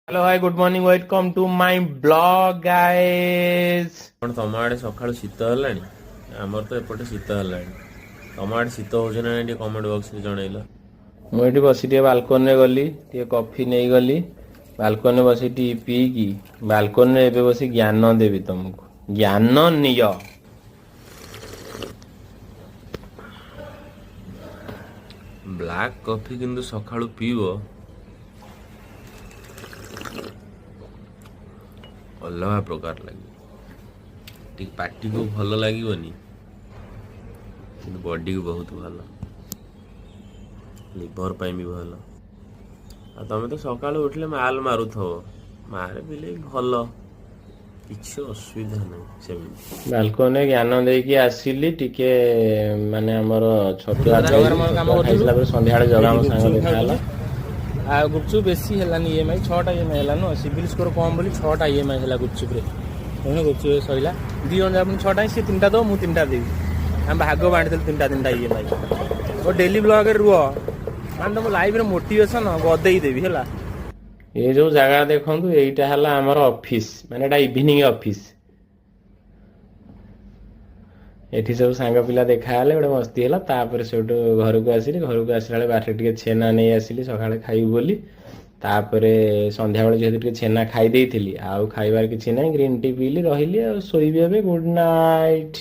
Hello hi good morning welcome to my blog guys. कौन तम आड़े सकाळु शीत हेलाणी आमर तो एपटे शीत हेलाणी तम आड़े शीत होउछ ना नहीं कमेंट बॉक्स रे जणैलो। मुझे बसी टे बालकोन रे गली टे कॉफी नहीं गली बालकोन रे बसी टी पी की बालकोन रे एबे बसी ज्ञान देवी तुमको ज्ञान नियो। ब्लैक कॉफी किंतु सकाळु पीबो अलग प्रकार लगे ठीक पार्टी को भल लगनी कि बॉडी को बहुत भल लिवर पाई भी भल आ तुम तो सका उठले माल मारुथो मारे पिले भल किसी असुविधा नहीं सेमती बालकोन रे ज्ञान दे की आसीली टिके माने हमर छतुआ खाइला पर संध्या जगह हम संग देखा हला आ गुपचुप बेसी हेलानी ईएमआई 6टा ईएमआई हेलानो सिविल स्कोर कम बोली 6टा ईएमआई हेला गुपचुप रे पुणी गुपचुप सइला दी जन आपण 6टा से 3टा दो मु 3टा देबी हम भाग बांट देल 3टा ईएमआई ओ डेली ब्लॉग रे रुओ मान तुम लाइव रे मोटिवेशन गदेई देबी हेला। ये जो जगह देखंतु एइटा हला हमर ऑफिस माने एटा इवनिंग ऑफिस एठी सब सांग पिला देखा हेले गोटे मस्ती है तापर से घर को आसिली घर को आसला बाटे टे छेना नहीं आसिली सका खाइबी बोली तापरे संध्या बेले जेहेतु टे छेना खाई देइथिली आउ खाइबार किछि नै ग्रीन टी पीली रहिली आ सोइबी एबे गुड नाइट।